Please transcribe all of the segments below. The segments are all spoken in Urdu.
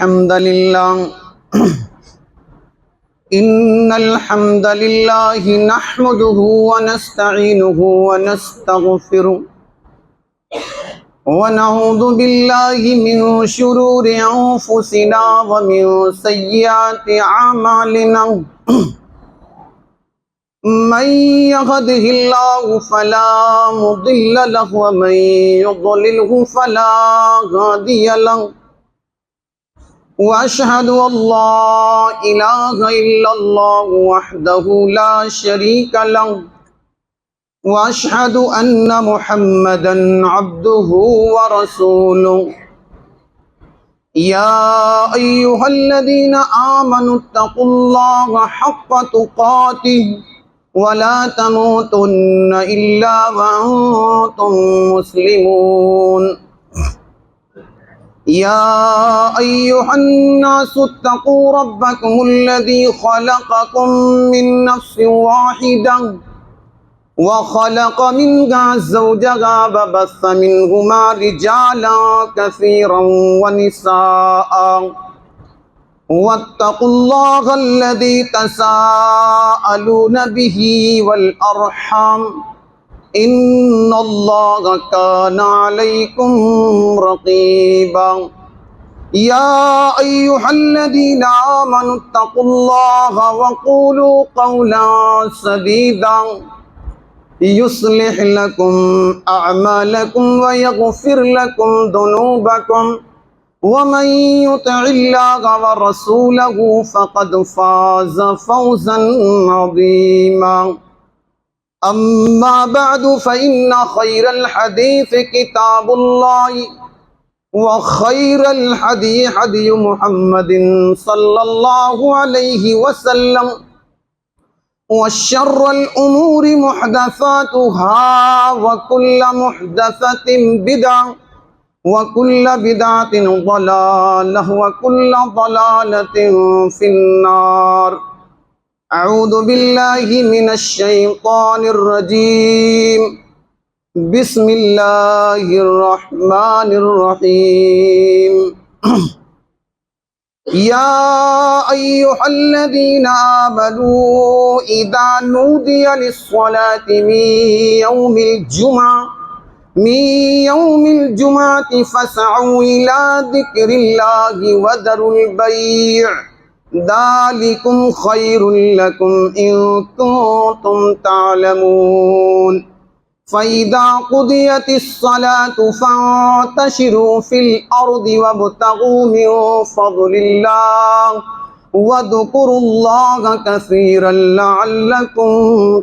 الحمد لله إن الحمد لله نحمده ونستعينه ونستغفره ونعوذ بالله من شرور أنفسنا ومن سيئات أعمالنا من يهده الله فلا مضل له ومن يضلله فلا هادي له وأشهد أن لا إله إلا الله وحده لا شريك له وأشهد أن محمدا عبده ورسوله يا أيها الذين آمنوا اتقوا الله حق تقاته ولا تموتن إلا وأنتم مسلمون يا أيها الناس اتقوا ربكم الذي خلقكم من نفس واحدة وخلق منها زوجها وبث منهما رجالا كثيرا ونساء واتقوا الله الذي تساءلون به والأرحام إن الله كان عليكم رقيبا يا أيها الذين آمنوا اتقوا الله وقولوا قولا سديدا يصلح لكم أعمالكم ويغفر لكم ذنوبكم ومن يطع الله ورسوله فقد فاز فوزا عظيما أما بعد فإن خير الحديث كتاب الله وخير الهدي هدي محمد صلى الله عليه وسلم وشر الأمور محدثاتها وكل محدثة بدعة وكل بدعة ضلالة وكل ضلالة في النار أعوذ بالله من الشيطان الرجيم بسم الله الرحمن الرحيم يا أيها الذين آمنوا إذا نودي للصلاة من يوم الجمعة فاسعوا إلى ذكر الله وذروا البيع ذلكم خير لكم إن كنتم تعلمون فإذا قضيت الصلاة فانتشروا في الأرض وابتغوا من فضل الله واذكروا الله كثيرا لعلكم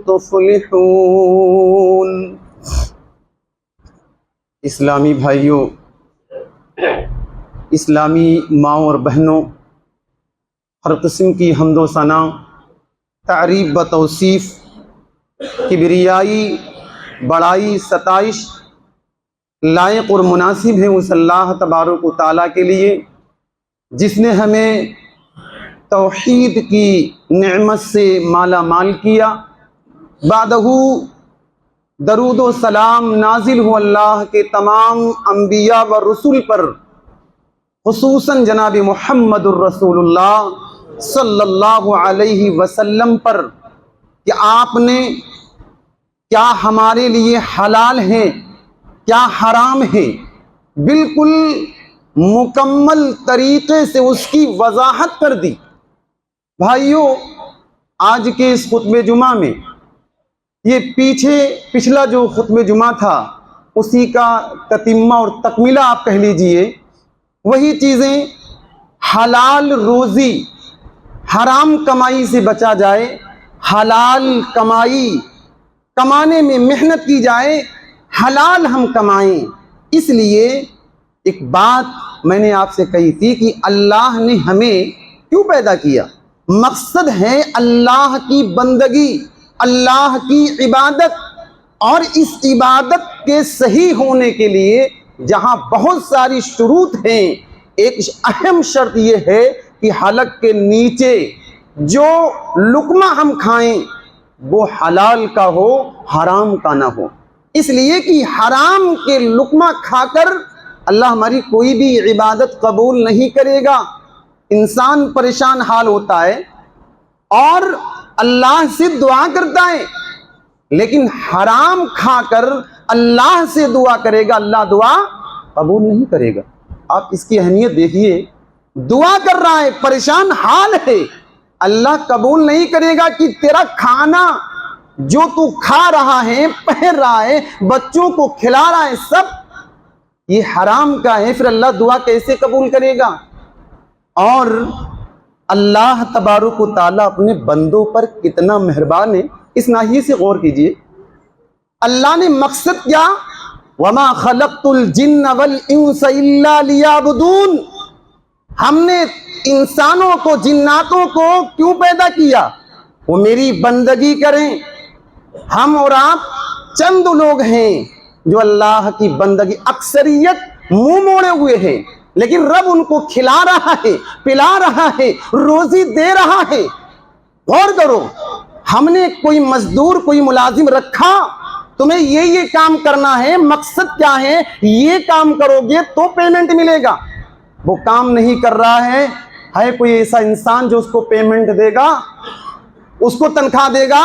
تفلحون۔ اسلامی بھائیوں، اسلامی ماؤں اور بہنوں، ہر قسم کی حمد و ثنا، تعریف و توصیف، کبریائی، بڑائی، ستائش لائق اور مناسب ہے اس اللہ تبارک و تعالیٰ کے لیے جس نے ہمیں توحید کی نعمت سے مالا مال کیا۔ بعدہ درود و سلام نازل ہو اللہ کے تمام انبیاء و رسول پر، خصوصاً جناب محمد الرسول اللہ صلی اللہ علیہ وسلم پر، کہ آپ نے کیا ہمارے لیے حلال ہے کیا حرام ہے بالکل مکمل طریقے سے اس کی وضاحت کر دی۔ بھائیوں، آج کے اس خطبہ جمعہ میں یہ پچھلا جو خطبہ جمعہ تھا اسی کا تتمہ اور تکملہ آپ کہہ لیجئے، وہی چیزیں حلال روزی، حرام کمائی سے بچا جائے، حلال کمانے میں محنت کی جائے، حلال ہم کمائیں۔ اس لیے ایک بات میں نے آپ سے کہی تھی کہ اللہ نے ہمیں کیوں پیدا کیا؟ مقصد ہے اللہ کی بندگی، اللہ کی عبادت، اور اس عبادت کے صحیح ہونے کے لیے جہاں بہت ساری شروط ہیں، ایک اہم شرط یہ ہے کہ حلق کے نیچے جو لقمہ ہم کھائیں وہ حلال کا ہو، حرام کا نہ ہو۔ اس لیے کہ حرام کے لقمہ کھا کر اللہ ہماری کوئی بھی عبادت قبول نہیں کرے گا، انسان پریشان حال ہوتا ہے اور اللہ سے دعا کرتا ہے، لیکن حرام کھا کر اللہ سے دعا کرے گا، اللہ دعا قبول نہیں کرے گا۔ آپ اس کی اہمیت دیکھیے، دعا کر رہا ہے، پریشان حال ہے، اللہ قبول نہیں کرے گا کہ تیرا کھانا جو تو کھا رہا ہے، پہن رہا ہے، بچوں کو کھلا رہا ہے، سب یہ حرام کا ہے، پھر اللہ دعا کیسے قبول کرے گا؟ اور اللہ تبارک و تعالیٰ اپنے بندوں پر کتنا مہربان ہے، اس ناحیے سے غور کیجئے۔ اللہ نے مقصد کیا؟ وَمَا خَلَقْتُ الْجِنَّ وَالْإِنسَ إِلَّا لِيَعْبُدُونَ، ہم نے انسانوں کو، جناتوں کو کیوں پیدا کیا؟ وہ میری بندگی کریں۔ ہم اور آپ چند لوگ ہیں جو اللہ کی بندگی، اکثریت منہ موڑے ہوئے ہیں، لیکن رب ان کو کھلا رہا ہے، پلا رہا ہے، روزی دے رہا ہے۔ غور کرو، ہم نے کوئی مزدور، کوئی ملازم رکھا، تمہیں یہ کام کرنا ہے، مقصد کیا ہے؟ یہ کام کرو گے تو پیمنٹ ملے گا۔ وہ کام نہیں کر رہا ہے کوئی ایسا انسان جو اس کو پیمنٹ دے گا، اس کو تنخواہ دے گا،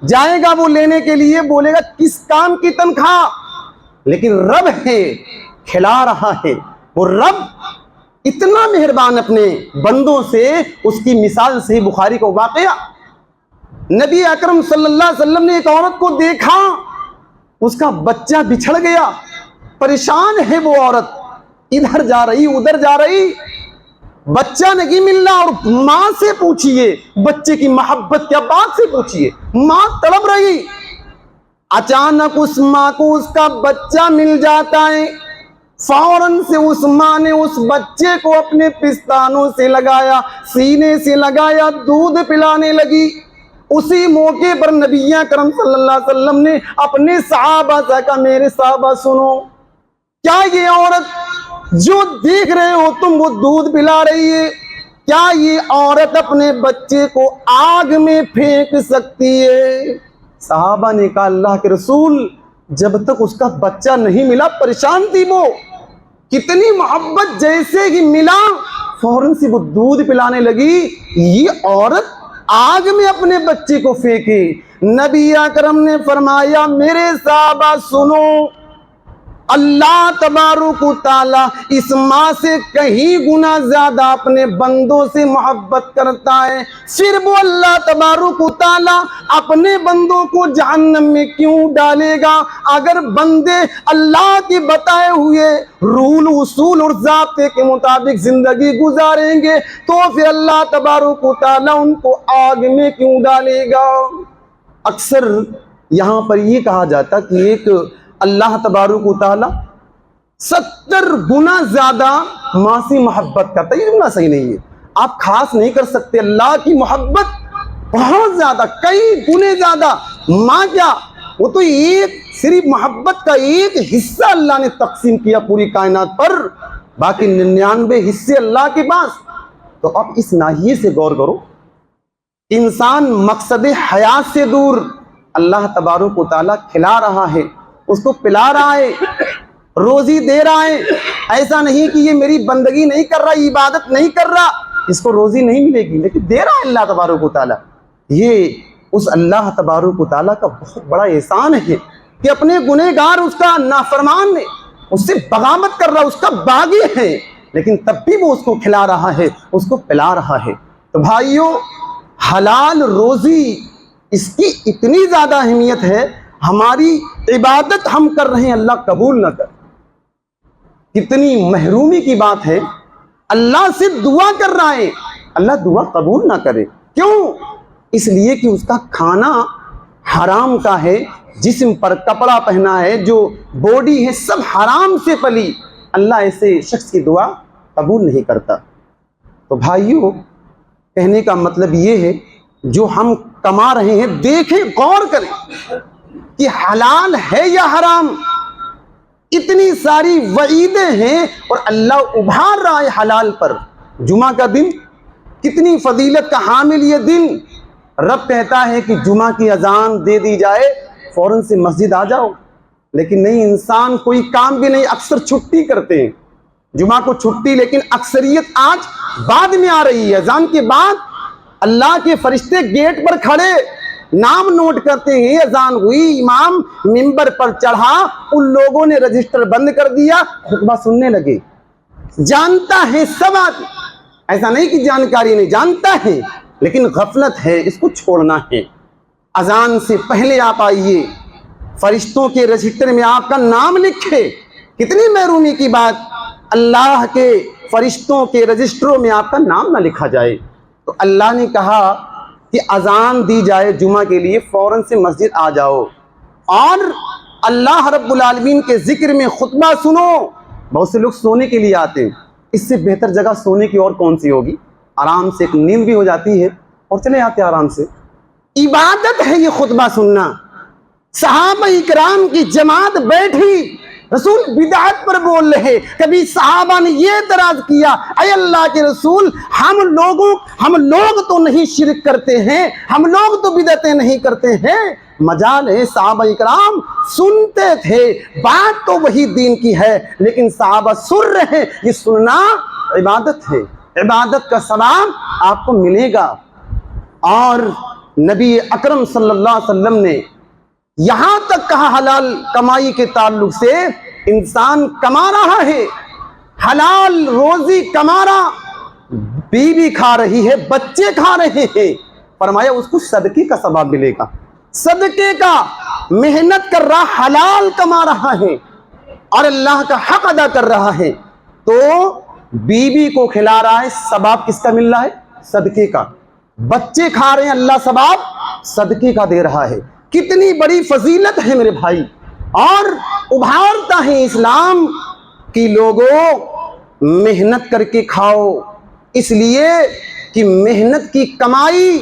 جائے گا وہ لینے کے لیے، بولے گا کس کام کی تنخواہ؟ لیکن رب ہے، کھلا رہا ہے۔ وہ رب اتنا مہربان اپنے بندوں سے، اس کی مثال صحیح بخاری کا واقعہ، نبی اکرم صلی اللہ علیہ وسلم نے ایک عورت کو دیکھا، اس کا بچہ بچھڑ گیا، پریشان ہے وہ عورت، ادھر جا رہی ادھر جا رہی، بچہ نہیں مل رہا، اور ماں سے پوچھئے بچے کی محبت کیا، باپ سے پوچھئے، ماں تڑپ رہی۔ اچانک اس ماں کو اس کا بچہ مل جاتا ہے، فوراً سے اس ماں نے اس بچے کو اپنے پستانوں سے لگایا، سینے سے لگایا، دودھ پلانے لگی۔ اسی موقع پر نبی اکرم صلی اللہ علیہ وسلم نے اپنے صحابہ سے کہا، میرے صحابہ سنو، کیا یہ عورت جو دیکھ رہے ہو تم وہ دودھ پلا رہی ہے، کیا یہ عورت اپنے بچے کو آگ میں پھینک سکتی ہے؟ صحابہ نے کہا، اللہ کے رسول، جب تک اس کا بچہ نہیں ملا پریشان تھی وہ، کتنی محبت، جیسے ہی ملا فوراً سے وہ دودھ پلانے لگی، یہ عورت آگ میں اپنے بچے کو پھینکے۔ نبی اکرم نے فرمایا، میرے صحابہ سنو، اللہ تبارک و تعالیٰ اس ماں سے کہیں گنا زیادہ اپنے بندوں سے محبت کرتا ہے، پھر وہ اللہ تبارک و تعالیٰ اپنے بندوں کو جہنم میں کیوں ڈالے گا؟ اگر بندے اللہ کے بتائے ہوئے رول، اصول اور ضابطے کے مطابق زندگی گزاریں گے تو پھر اللہ تبارک و تعالیٰ ان کو آگ میں کیوں ڈالے گا؟ اکثر یہاں پر یہ کہا جاتا کہ ایک اللہ تبارک و تعالیٰ 70 گنا زیادہ ماں سے محبت کرتا ہے، یہ جملہ صحیح نہیں ہے۔ آپ خاص نہیں کر سکتے، اللہ کی محبت بہت زیادہ، کئی گنے زیادہ۔ ماں کیا، وہ تو ایک صرف محبت کا ایک حصہ اللہ نے تقسیم کیا پوری کائنات پر، باقی 99 حصے اللہ کے پاس۔ تو اب اس ناحیے سے غور کرو، انسان مقصد حیات سے دور، اللہ تبارک و تعالیٰ کھلا رہا ہے، اس کو پلا رہا ہے، روزی دے رہا ہے۔ ایسا نہیں کہ یہ میری بندگی نہیں کر رہا، عبادت نہیں کر رہا، اس کو روزی نہیں ملے گی، لیکن دے رہا ہے اللہ تبارک و تعالیٰ۔ یہ اس اللہ تبارک و تعالیٰ کا بہت بڑا احسان ہے کہ اپنے گنہگار، اس کا نافرمان ہے، اس سے بغاوت کر رہا، اس کا باغی ہے، لیکن تب بھی وہ اس کو کھلا رہا ہے، اس کو پلا رہا ہے۔ تو بھائیو، حلال روزی اس کی اتنی زیادہ اہمیت ہے، ہماری عبادت ہم کر رہے ہیں، اللہ قبول نہ کر، کتنی محرومی کی بات ہے۔ اللہ سے دعا کر رہا ہے، اللہ دعا قبول نہ کرے، کیوں؟ اس لیے کہ اس کا کھانا حرام کا ہے، جسم پر کپڑا پہنا ہے، جو باڈی ہے سب حرام سے پلی، اللہ ایسے شخص کی دعا قبول نہیں کرتا۔ تو بھائیو، کہنے کا مطلب یہ ہے، جو ہم کما رہے ہیں دیکھیں، غور کریں کہ حلال ہے یا حرام۔ اتنی ساری وعیدیں ہیں اور اللہ ابھار رہا ہے حلال پر۔ جمعہ کا دن کتنی فضیلت کا حامل یہ دن، رب کہتا ہے کہ جمعہ کی اذان دے دی جائے فوراً سے مسجد آ جاؤ، لیکن نہیں، انسان کوئی کام بھی نہیں، اکثر چھٹی کرتے ہیں، جمعہ کو چھٹی، لیکن اکثریت آج بعد میں آ رہی ہے۔ اذان کے بعد اللہ کے فرشتے گیٹ پر کھڑے نام نوٹ کرتے ہیں، اذان ہوئی، امام منبر پر چڑھا، ان لوگوں نے رجسٹر بند کر دیا، خطبہ سننے لگے۔ جانتا ہے سب آدمی، ایسا نہیں کہ جانکاری نہیں، جانتا ہے، لیکن غفلت ہے، اس کو چھوڑنا ہے۔ اذان سے پہلے آپ آئیے، فرشتوں کے رجسٹر میں آپ کا نام لکھے۔ کتنی محرومی کی بات، اللہ کے فرشتوں کے رجسٹروں میں آپ کا نام نہ لکھا جائے۔ تو اللہ نے کہا کہ اذان دی جائے جمعہ کے لیے، فوراً سے مسجد آ جاؤ اور اللہ رب العالمین کے ذکر میں خطبہ سنو۔ بہت سے لوگ سونے کے لیے آتے ہیں، اس سے بہتر جگہ سونے کی اور کون سی ہوگی؟ آرام سے ایک نیند بھی ہو جاتی ہے اور چلے آتے آرام سے۔ عبادت ہے یہ خطبہ سننا۔ صحابہ اکرام کی جماعت بیٹھی، رسول بدعت پر بول رہے، کبھی صحابہ نے یہ اعتراض کیا، اے اللہ کے رسول، ہم لوگ تو نہیں شرک کرتے ہیں، ہم لوگ تو بدعتیں نہیں کرتے ہیں۔ مجال ہے، صحابہ اکرام سنتے تھے، بات تو وہی دین کی ہے، لیکن صحابہ سن رہے، یہ سننا عبادت ہے، عبادت کا ثواب آپ کو ملے گا۔ اور نبی اکرم صلی اللہ علیہ وسلم نے یہاں تک کہا، حلال کمائی کے تعلق سے انسان کما رہا ہے، حلال روزی کما رہا، بیوی کھا رہی ہے، بچے کھا رہے ہیں، فرمایا اس کو صدقے کا ثواب ملے گا، صدقے کا، محنت کر رہا، حلال کما رہا ہے اور اللہ کا حق ادا کر رہا ہے، تو بیوی کو کھلا رہا ہے، ثواب کس کا مل رہا ہے؟ صدقے کا۔ بچے کھا رہے ہیں، اللہ ثواب صدقے کا دے رہا ہے۔ کتنی بڑی فضیلت ہے میرے بھائی، اور ابھارتا ہے اسلام کی لوگوں محنت کر کے کھاؤ، اس لیے کہ محنت کی کمائی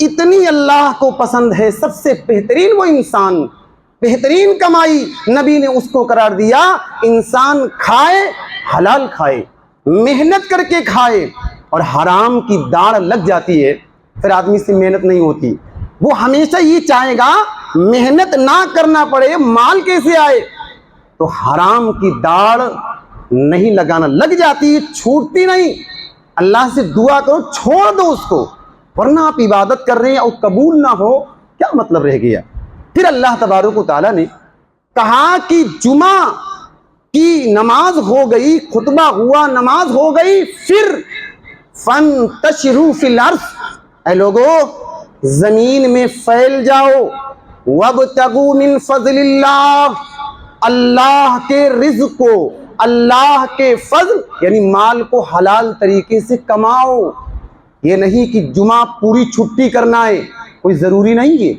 اتنی اللہ کو پسند ہے۔ سب سے بہترین وہ انسان، بہترین کمائی نبی نے اس کو قرار دیا، انسان کھائے، حلال کھائے، محنت کر کے کھائے، اور حرام کی داڑ لگ جاتی ہے، پھر آدمی سے محنت نہیں ہوتی۔ وہ ہمیشہ یہ چاہے گا محنت نہ کرنا پڑے، مال کیسے آئے، تو حرام کی داڑ نہیں لگانا، لگ جاتی ہے، چھوٹتی نہیں۔ اللہ سے دعا کرو، چھوڑ دو اس کو، ورنہ آپ عبادت کر رہے ہیں اور قبول نہ ہو، کیا مطلب رہ گیا؟ پھر اللہ تبارک و تعالیٰ نے کہا کہ جمعہ کی نماز ہو گئی، خطبہ ہوا، نماز ہو گئی، پھر فانتشروا فی الارض، اے لوگو زمین میں پھیل جاؤ، وابتغوا من فضل اللہ، اللہ کے رزق کو، اللہ کے فضل یعنی مال کو حلال طریقے سے کماؤ۔ یہ نہیں کہ جمعہ پوری چھٹی کرنا ہے، کوئی ضروری نہیں ہے۔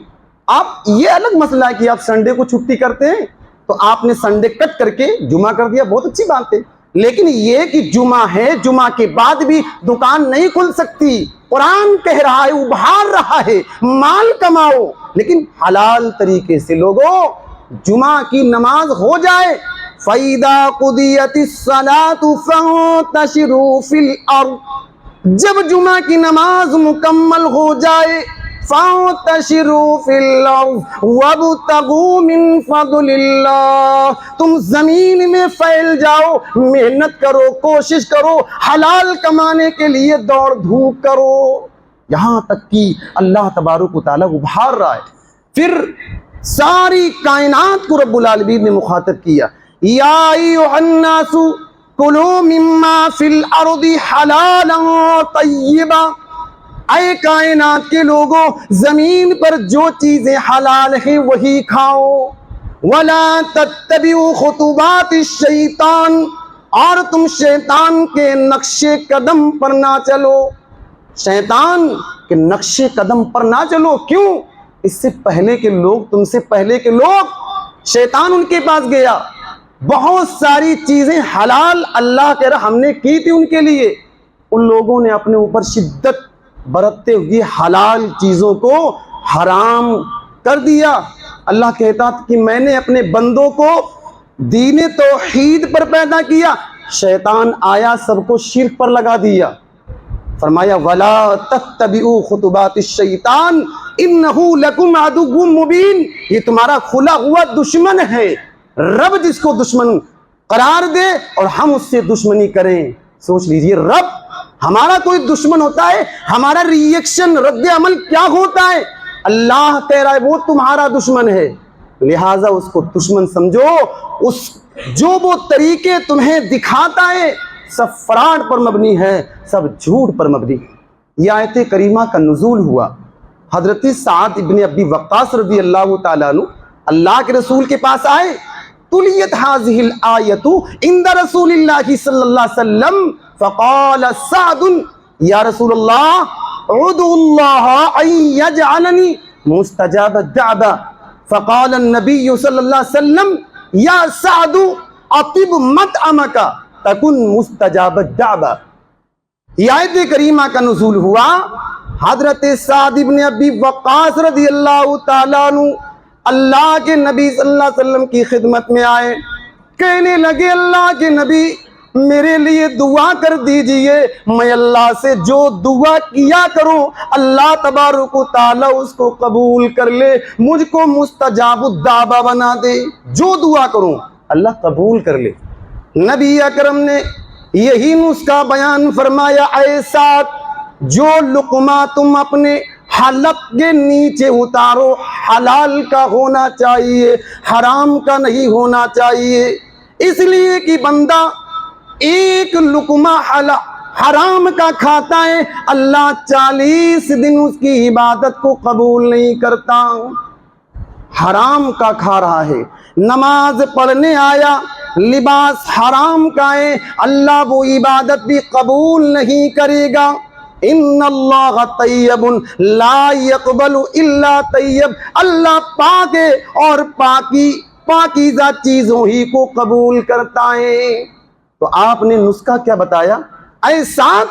آپ یہ الگ مسئلہ ہے کہ آپ سنڈے کو چھٹی کرتے ہیں تو آپ نے سنڈے کٹ کر کے جمعہ کر دیا، بہت اچھی بات ہے، لیکن یہ کہ جمعہ ہے، جمعہ کے بعد بھی دکان نہیں کھل سکتی۔ قرآن کہہ رہا ہے، ابھار رہا ہے، مال کماؤ، لیکن حلال طریقے سے۔ لوگوں جمعہ کی نماز ہو جائے، فَإِذَا قُضِيَتِ الصَّلَاةُ فَانتَشِرُوا فِي الْأَرْضِ، جب جمعہ کی نماز مکمل ہو جائے، فَانتَشِرُوا فِي الْأَرْضِ وَابْتَغُوا مِن فَضْلِ اللَّهِ، تم زمین میں پھیل جاؤ، محنت کرو، کوشش کرو، حلال کمانے کے لیے دوڑ دھوپ کرو۔ یہاں تک کہ اللہ تبارک و تعالیٰ ابھار رہا ہے۔ پھر ساری کائنات کو رب العالمین نے مخاطب کیا، یا ایھا الناس کلوا مما فی الارض حلالا طیبا، اے کائنات کے لوگوں زمین پر جو چیزیں حلال ہیں وہی کھاؤ، ولا تتبعوا خطوات الشیطان، اور تم شیطان کے نقش قدم پر نہ چلو، شیطان کے نقش قدم پر نہ چلو۔ کیوں؟ اس سے پہلے کے لوگ، تم سے پہلے کے لوگ، شیطان ان کے پاس گیا، بہت ساری چیزیں حلال اللہ کے ہم نے کی تھی ان کے لیے، ان لوگوں نے اپنے اوپر شدت برتتے ہوئے حلال چیزوں کو حرام کر دیا۔ اللہ کہتا کہ میں نے اپنے بندوں کو دین توحید پر پیدا کیا، شیطان آیا سب کو شرک پر لگا دیا۔ فرمایا وَلَا تَتَّبِعُوا خُطُوَاتِ الشَّيْطَانِ إِنَّهُ لَكُمْ عَدُوٌّ مُّبِينٌ، یہ تمہارا کھلا ہوا دشمن ہے۔ رب جس کو دشمن قرار دے اور ہم اس سے دشمنی کریں، سوچ لیجئے، رب ہمارا کوئی دشمن ہوتا ہے، ہمارا ریئیکشن، رد عمل کیا ہوتا ہے؟ اللہ کہہ رہا ہے وہ تمہارا دشمن ہے، لہٰذا اس کو دشمن سمجھو۔ جو وہ طریقے تمہیں دکھاتا ہے سب فراڈ پر مبنی ہے، سب جھوٹ پر مبنی ہے۔ یہ آیت کریمہ کا نزول ہوا، حضرت سعد ابن ابی وقاص رضی اللہ تعالیٰ عنہ اللہ کے رسول کے پاس آئے، تلیت هذه الآیۃ عند رسول اللہ صلی اللہ علیہ وسلم فقال سعد یا رسول اللہ ادعو اللہ ان یجعلنی مستجاب الدعوہ، فقال النبی صلی اللہ علیہ وسلم یا سعد اطب مطعمک تکن مستجاب الدعوہ۔ یہ آیت کریمہ کا نزول ہوا، حضرت سعد ابن ابی وقاص رضی اللہ تعالیٰ عنہ اللہ کے نبی صلی اللہ علیہ وسلم کی خدمت میں آئے، کہنے لگے اللہ کے نبی میرے لیے دعا کر دیجئے، میں اللہ سے جو دعا کیا کروں اللہ تبارک و تعالیٰ اس کو قبول کر لے، مجھ کو مستجاب الدعوہ بنا دے، جو دعا کروں اللہ قبول کر لے۔ نبی اکرم نے یہی نسخہ بیان فرمایا، اے سعد جو لقمہ تم اپنے حلق کے نیچے اتارو حلال کا ہونا چاہیے، حرام کا نہیں ہونا چاہیے، اس لیے کہ بندہ ایک لقمہ حرام کا کھاتا ہے اللہ 40 دن اس کی عبادت کو قبول نہیں کرتا۔ حرام کا کھا رہا ہے، نماز پڑھنے آیا لباس حرام کا ہے، اللہ وہ عبادت بھی قبول نہیں کرے گا۔ ان اللہ طیب لا یقبل الا طیب، اللہ پاک ہے اور پاکیزہ چیزوں ہی کو قبول کرتا ہے۔ تو آپ نے نسخہ کیا بتایا، اے سعد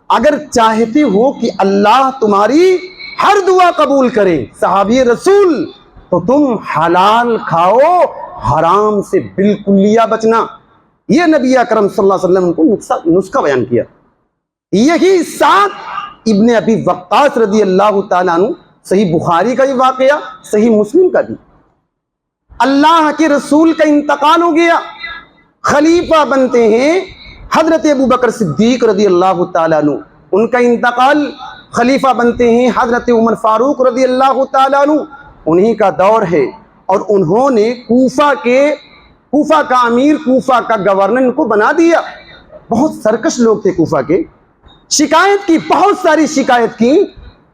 اگر چاہتے ہو کہ اللہ تمہاری ہر دعا قبول کرے صحابی رسول، تو تم حلال کھاؤ، حرام سے بالکلیہ بچنا۔ یہ نبی اکرم صلی اللہ علیہ وسلم کو نسخہ بیان کیا۔ یہی سعد ابن ابی وقاص رضی اللہ تعالیٰ عنہ، صحیح بخاری کا یہ واقعہ، صحیح مسلم کا بھی، اللہ کے رسول کا انتقال ہو گیا، خلیفہ بنتے ہیں حضرت ابو بکر صدیق رضی اللہ تعالیٰ عنہ، ان کا انتقال خلیفہ بنتے ہیں حضرت عمر فاروق رضی اللہ تعالیٰ عنہ، انہی کا دور ہے، اور انہوں نے کوفہ کا امیر، کوفہ کا گورنر ان کو بنا دیا۔ بہت سرکش لوگ تھے کوفہ کے، شکایت کی، بہت ساری شکایت کی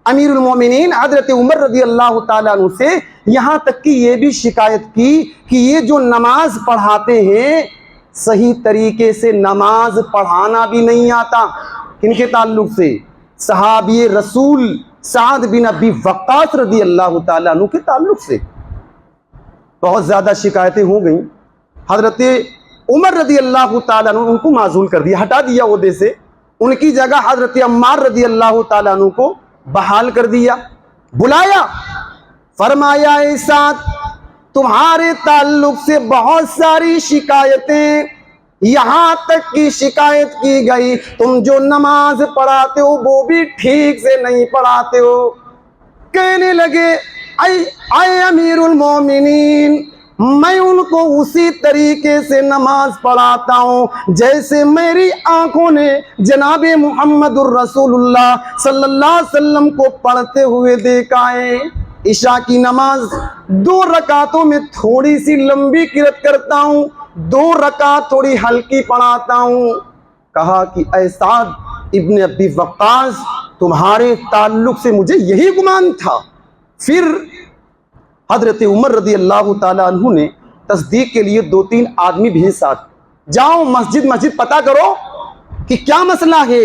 امیر المومنین حضرت عمر رضی اللہ تعالیٰ عنہ سے، یہاں تک کہ یہ بھی شکایت کی کہ یہ جو نماز پڑھاتے ہیں صحیح طریقے سے نماز پڑھانا بھی نہیں آتا۔ کن کے تعلق سے؟ صحابی رسول سعد بن ابی وقاص رضی اللہ تعالیٰ عنہ کے تعلق سے بہت زیادہ شکایتیں ہو گئیں۔ حضرت عمر رضی اللہ تعالیٰ عنہ ان کو معزول کر دیا، ہٹا دیا عہدے سے، ان کی جگہ حضرت عمار رضی اللہ تعالیٰ عنہ کو بحال کر دیا، بلایا، فرمایا اے سعد تمہارے تعلق سے بہت ساری شکایتیں، یہاں تک کی شکایت کی گئی تم جو نماز پڑھاتے ہو وہ بھی ٹھیک سے نہیں پڑھاتے ہو۔ کہنے لگے اے امیر المومنین میں ان کو اسی طریقے سے نماز پڑھاتا ہوں جیسے میری آنکھوں نے جناب محمد الرسول اللہ صلی اللہ علیہ وسلم کو پڑھتے ہوئے دیکھا ہے۔ عشاء کی نماز 2 رکعتوں میں تھوڑی سی لمبی قرات کرتا ہوں، 2 رکعت تھوڑی ہلکی پڑھاتا ہوں۔ کہا کہ اے سعد ابن ابی وقاص تمہارے تعلق سے مجھے یہی گمان تھا۔ پھر حضرت عمر رضی اللہ تعالیٰ عنہ نے تصدیق کے لیے 2-3 آدمی بھیج، ساتھ جاؤ مسجد پتہ کرو کہ کیا مسئلہ ہے۔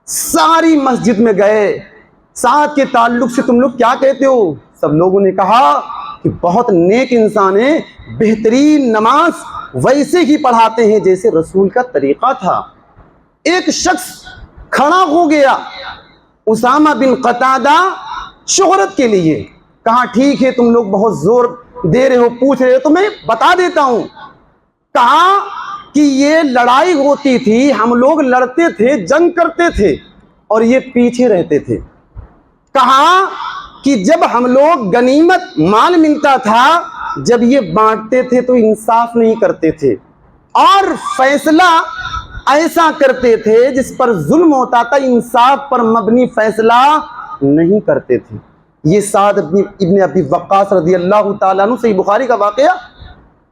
ساری مسجد میں گئے، سعد کے تعلق سے تم لوگ کیا کہتے ہو؟ سب لوگوں نے کہا کہ بہت نیک انسان ہے، بہترین نماز ویسے ہی پڑھاتے ہیں جیسے رسول کا طریقہ تھا۔ ایک شخص کھڑا ہو گیا، اسامہ بن قتادہ، شہرت کے لیے، کہا ٹھیک ہے تم لوگ بہت زور دے رہے ہو، پوچھ رہے ہو تو میں بتا دیتا ہوں۔ کہا کہ یہ لڑائی ہوتی تھی، ہم لوگ لڑتے تھے، جنگ کرتے تھے اور یہ پیچھے رہتے تھے۔ کہا کہ جب ہم لوگ غنیمت مال ملتا تھا، جب یہ بانٹتے تھے تو انصاف نہیں کرتے تھے، اور فیصلہ ایسا کرتے تھے جس پر ظلم ہوتا تھا، انصاف پر مبنی فیصلہ نہیں کرتے تھے۔ یہ سعد ابن ابی وقاص رضی اللہ تعالیٰ عنہ، صحیح بخاری کا واقعہ،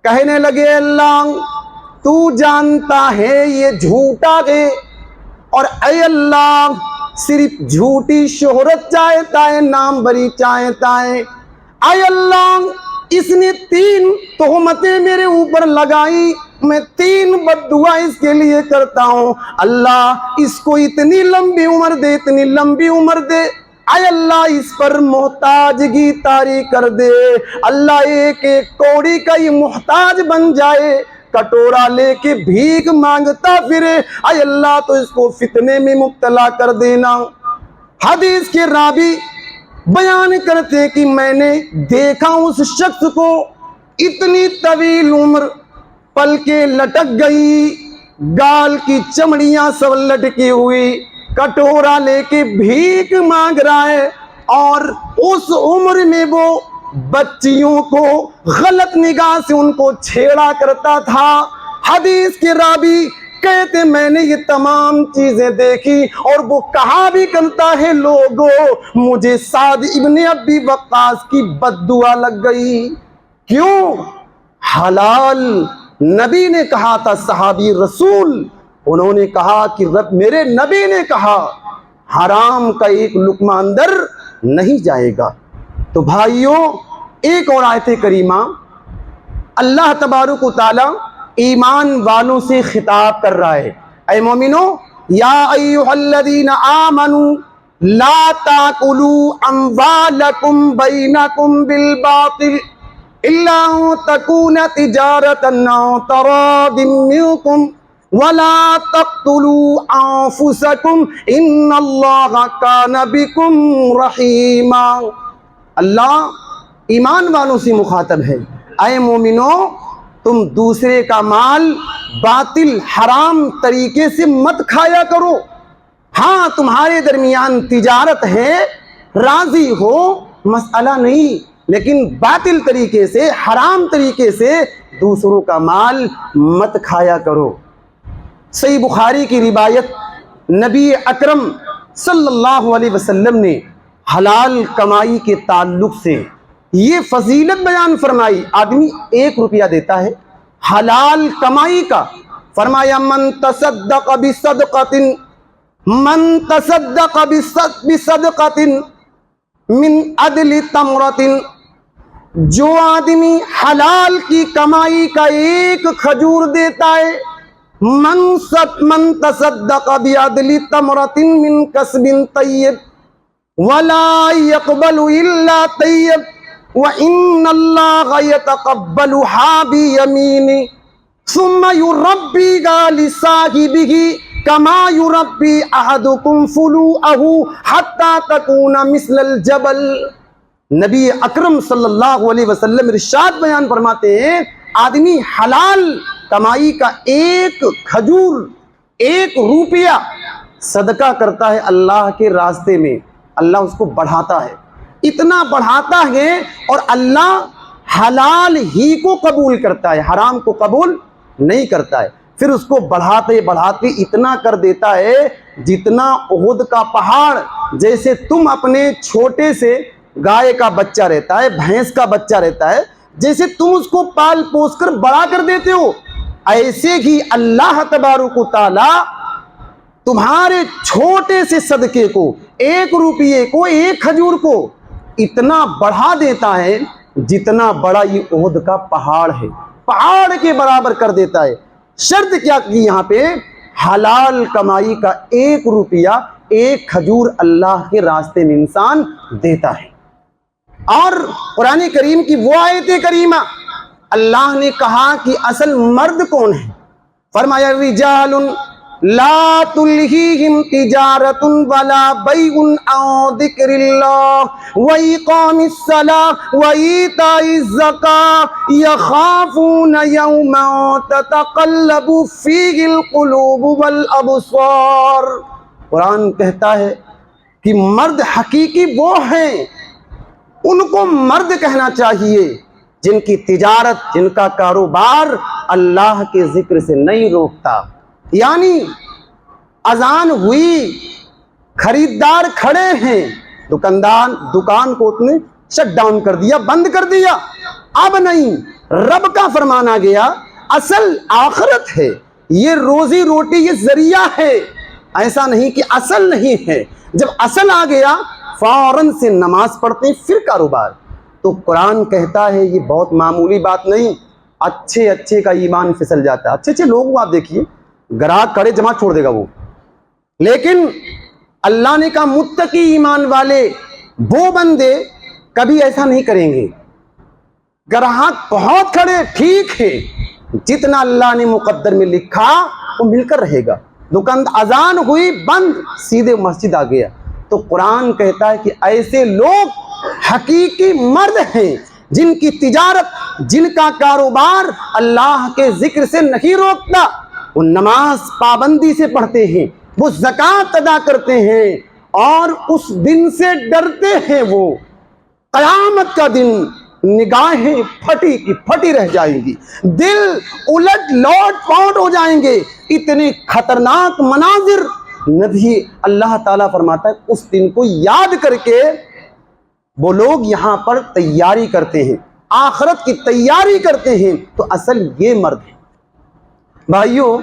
کہنے لگے اللہ تو جانتا ہے یہ جھوٹا ہے، اور اے اللہ صرف جھوٹی شہرت چاہتا ہے، نام بری چاہتا ہے، اے اللہ اس نے 3 تہمتیں میرے اوپر لگائی، میں 3 بد دعا اس کے لیے کرتا ہوں، اللہ اس کو اتنی لمبی عمر دے، اتنی لمبی عمر دے، اے اللہ اس پر محتاجگی طاری کر دے، اللہ ایک ایک کوڑی کا یہ محتاج بن جائے، کٹورا لے کے بھیک مانگتا پھرے، اے اللہ تو اس کو فتنے میں مبتلا کر دینا۔ حدیث کے راوی بیان کرتے کہ میں نے دیکھا اس شخص کو، اتنی طویل عمر، پلکیں لٹک گئی، گال کی چمڑیاں سب لٹکی ہوئی، کٹورا لے کے بھیک مانگ رہا ہے، اور اس عمر میں وہ بچیوں کو غلط نگاہ سے ان کو چھیڑا کرتا تھا۔ حدیث کے راوی کہتے میں نے یہ تمام چیزیں دیکھی، اور وہ کہا بھی کرتا ہے لوگوں مجھے سعد ابن ابی وقاص کی بد دعا لگ گئی۔ کیوں؟ حلال نبی نے کہا تھا، صحابی رسول انہوں نے کہا کہ رب میرے نبی نے کہا حرام کا ایک لقمہ اندر نہیں جائے گا۔ تو بھائیوں، ایک اور آیت کریمہ اللہ تبارک و تعالی ایمان والوں سے خطاب کر رہا ہے، اے مومنو یا ایھا الذین آمنوا لا تاکلوا اموالکم بینکم بالباطل الا ان تکون تجارۃ عن تراض منکم ولا تقتلوا انفسکم ان اللہ کان بکم رحیما۔ اللہ ایمان والوں سے مخاطب ہے، اے مومنو تم دوسرے کا مال باطل حرام طریقے سے مت کھایا کرو۔ ہاں تمہارے درمیان تجارت ہے، راضی ہو، مسئلہ نہیں، لیکن باطل طریقے سے، حرام طریقے سے دوسروں کا مال مت کھایا کرو۔ صحیح بخاری کی روایت، نبی اکرم صلی اللہ علیہ وسلم نے حلال کمائی کے تعلق سے یہ فضیلت بیان فرمائی۔ آدمی 1 روپیہ دیتا ہے حلال کمائی کا، فرمایا من تصدق بصدقۃ من عدل تمرۃ، جو آدمی حلال کی کمائی کا 1 کھجور دیتا ہے، من تصدق بعدل تمرۃ من کسب طیب ولا يقبل الا طیب وَإِنَّ اللَّهَ يَتَقَبَّلُهَا بِيَمِينِهِ ثُمَّ يُرَبِّيهَا لِصَاحِبِهِ كَمَا يُرَبِّي أَحَدُكُمْ فُلُوءَهُ حَتَّى تَكُونَ مِثْلَ الْجَبَلِ۔ نبی اکرم صلی اللہ علیہ وسلم ارشاد بیان فرماتے ہیں، آدمی حلال کمائی کا 1 کھجور، 1 روپیہ صدقہ کرتا ہے اللہ کے راستے میں، اللہ اس کو بڑھاتا ہے، اتنا بڑھاتا ہے، اور اللہ حلال ہی کو قبول کرتا ہے، حرام کو قبول نہیں کرتا ہے، پھر اس کو بڑھاتے بڑھاتے اتنا کر دیتا ہے جتنا احد کا پہاڑ۔ جیسے تم اپنے چھوٹے سے گائے کا بچہ رہتا ہے، بھینس کا بچہ رہتا ہے، جیسے تم اس کو پال پوس کر بڑا کر دیتے ہو، ایسے ہی اللہ تبارک و تعالی تمہارے چھوٹے سے صدقے کو، 1 روپیے کو، 1 کھجور کو اتنا بڑھا دیتا ہے جتنا بڑا یہ احد کا پہاڑ ہے، پہاڑ کے برابر کر دیتا ہے۔ شرط کیا کی یہاں پہ؟ حلال کمائی کا 1 روپیہ، 1 کھجور اللہ کے راستے میں انسان دیتا ہے۔ اور قرآن کریم کی وہ آیت کریمہ اللہ نے کہا کہ اصل مرد کون ہے، فرمایا رجال لا تلہیہم تجارت ولا بیع عن ذکر اللہ وإقام الصلاة وإیتاء الزکاة یخافون یوما تتقلب فیہ القلوب والابصار۔ قرآن کہتا ہے کہ مرد حقیقی وہ ہیں، ان کو مرد کہنا چاہیے جن کی تجارت، جن کا کاروبار اللہ کے ذکر سے نہیں روکتا، یعنی اذان ہوئی، خریدار کھڑے ہیں، دکان کو اس نے شٹ ڈاؤن کر دیا، بند کر دیا. اب نہیں، رب کا فرمان آ گیا، اصل آخرت ہے، یہ روزی روٹی یہ ذریعہ ہے، ایسا نہیں کہ اصل نہیں ہے. جب اصل آ گیا فوراً سے نماز پڑھتے ہیں، پھر کاروبار. تو قرآن کہتا ہے یہ بہت معمولی بات نہیں، اچھے کا ایمان پھسل جاتا ہے. اچھے لوگ آپ دیکھیے، گراہک کھڑے جمع چھوڑ دے گا وہ، لیکن اللہ نے کہا متقی ایمان والے وہ بندے کبھی ایسا نہیں کریں گے. گراہک بہت کھڑے، ٹھیک ہے، جتنا اللہ نے مقدر میں لکھا وہ مل کر رہے گا. دکان اذان ہوئی، بند، سیدھے مسجد آ گیا. تو قرآن کہتا ہے کہ ایسے لوگ حقیقی مرد ہیں جن کی تجارت، جن کا کاروبار اللہ کے ذکر سے نہیں روکتا. وہ نماز پابندی سے پڑھتے ہیں، وہ زکوٰۃ ادا کرتے ہیں، اور اس دن سے ڈرتے ہیں. وہ قیامت کا دن نگاہیں پھٹی کی پھٹی رہ جائیں گی، دل الٹ لوٹ پوٹ ہو جائیں گے. اتنے خطرناک مناظر نبی اللہ تعالیٰ فرماتا ہے اس دن کو یاد کر کے وہ لوگ یہاں پر تیاری کرتے ہیں، آخرت کی تیاری کرتے ہیں. تو اصل یہ مرد ہے. بھائیو،